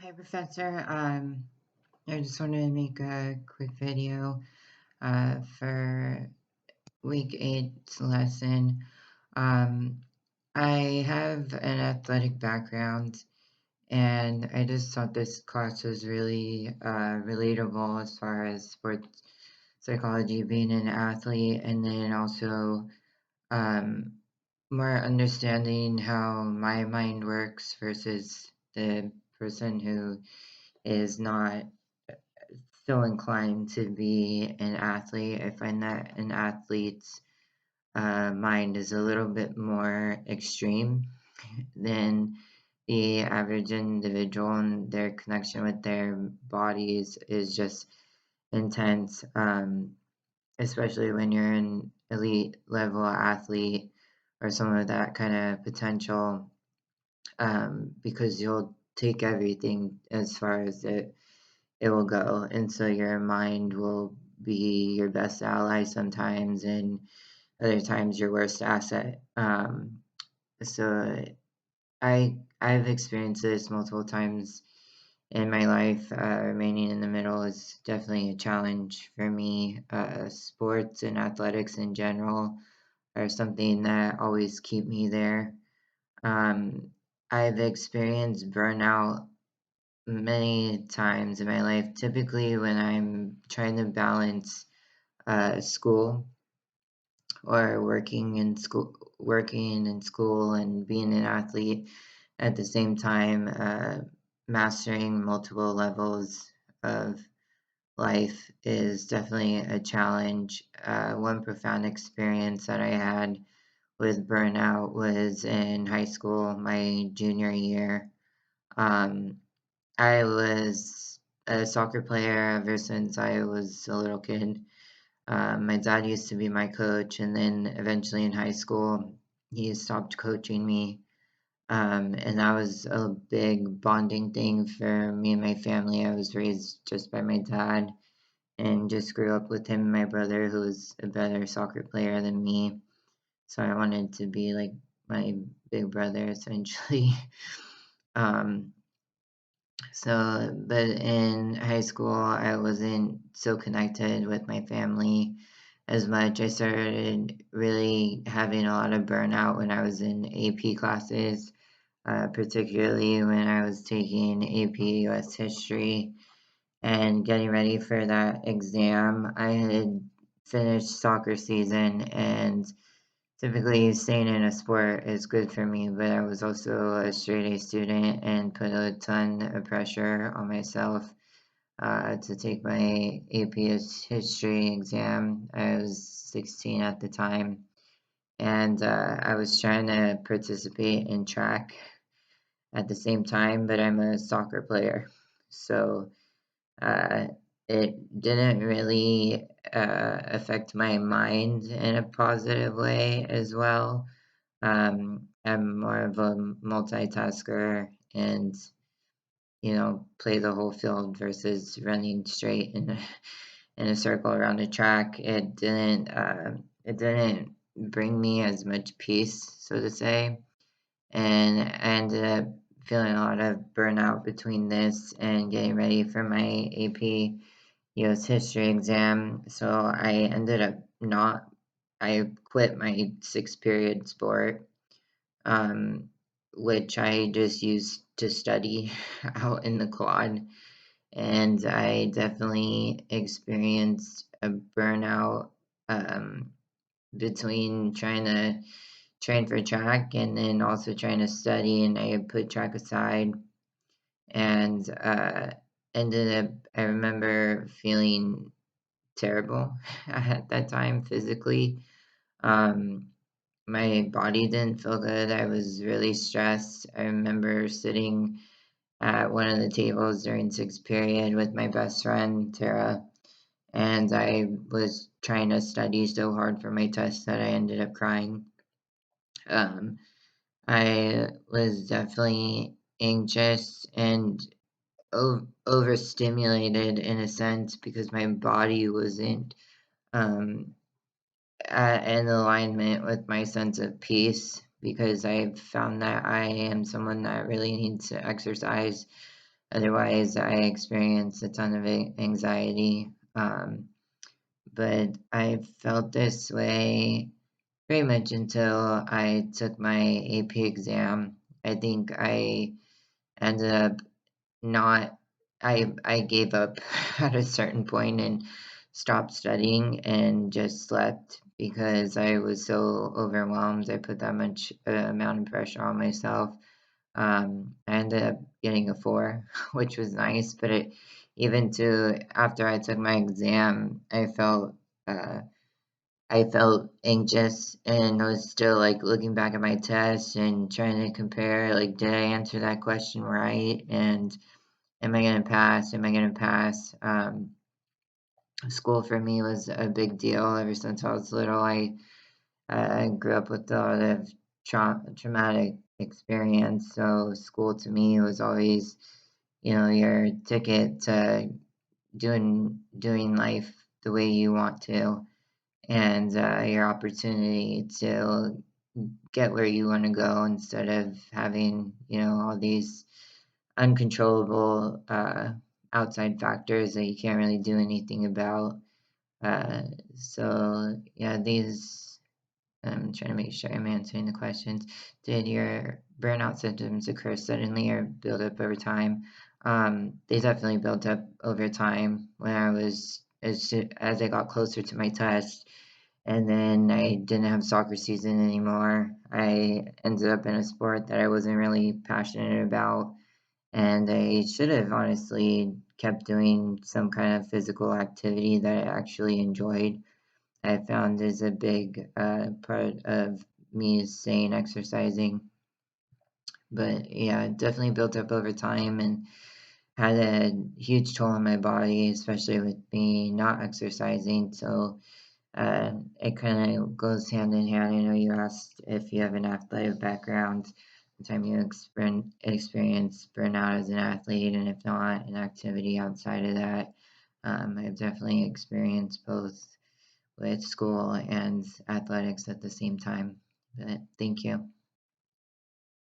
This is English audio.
Hi, Professor. I just wanted to make a quick video for week 8's lesson. Um, I have an athletic background, and I just thought this class was really relatable as far as sports psychology, being an athlete, and then also um, more understanding how my mind works versus the person who is not so inclined to be an athlete. I find that an athlete's mind is a little bit more extreme than the average individual, and their connection with their bodies is just intense, especially when you're an elite level athlete or some of that kind of potential, because you'll take everything as far as it will go. And so your mind will be your best ally sometimes, and other times your worst asset. So I've experienced this multiple times in my life. Remaining in the middle is definitely a challenge for me. Sports and athletics in general are something that always keep me there. Um, I've experienced burnout many times in my life, typically when I'm trying to balance school or working in school and being an athlete at the same time, mastering multiple levels of life is definitely a challenge. One profound experience that I had with burnout was in high school, my junior year. Um, I was a soccer player ever since I was a little kid. My dad used to be my coach, and then eventually in high school, he stopped coaching me. And that was a big bonding thing for me and my family. I was raised just by my dad and just grew up with him and my brother, who was a better soccer player than me. So I wanted to be like my big brother, essentially. um, but in high school, I wasn't so connected with my family as much. I started really having a lot of burnout when I was in AP classes, particularly when I was taking AP US history and getting ready for that exam. I had finished soccer season, and typically staying in a sport is good for me, but I was also a straight A student and put a ton of pressure on myself to take my AP history exam. I was 16 at the time, and I was trying to participate in track at the same time, but I'm a soccer player. So uh, it didn't really affect my mind in a positive way as well. I'm more of a multitasker and, play the whole field versus running straight in a circle around the track. It didn't bring me as much peace, so to say, and I ended up feeling a lot of burnout between this and getting ready for my AP US history exam. So I quit my sixth period sport, um, which I just used to study out in the quad. And I definitely experienced a burnout, um, between trying to train for track and then also trying to study. And I put track aside and I remember feeling terrible at that time physically. Um, my body didn't feel good. I was really stressed. I remember sitting at one of the tables during sixth period with my best friend, Tara, and I was trying to study so hard for my test that I ended up crying. Um, I was definitely anxious and overstimulated in a sense because my body wasn't um, in alignment with my sense of peace, because I've found that I am someone that really needs to exercise Otherwise, I experienced a ton of anxiety. But I felt this way pretty much until I took my AP exam. I think I ended up not I gave up at a certain point and stopped studying and just slept because I was so overwhelmed. I put that much amount of pressure on myself. I ended up getting a 4, which was nice, but even to after I took my exam, uh, I felt anxious and I was still like looking back at my test and trying to compare like did I answer that question right and am I gonna pass? Am I gonna pass? School for me was a big deal ever since I was little. I grew up with a lot of traumatic experience, so school to me was always, your ticket to doing life the way you want to, and your opportunity to get where you want to go instead of having, all these uncontrollable outside factors that you can't really do anything about. Uh, so yeah, these I'm trying to make sure I'm answering the questions. Did your burnout symptoms occur suddenly or build up over time? They definitely built up over time when as I got closer to my test, and then I didn't have soccer season anymore. I ended up in a sport that I wasn't really passionate about, and I should have honestly kept doing some kind of physical activity that I actually enjoyed. I found is a big part of me is staying exercising. But yeah, it definitely built up over time and had a huge toll on my body, especially with me not exercising. So it kind of goes hand in hand. I know you asked if you have an athletic background, the time you experience burnout as an athlete, and if not, an activity outside of that. I've definitely experienced both with school and athletics at the same time. But thank you.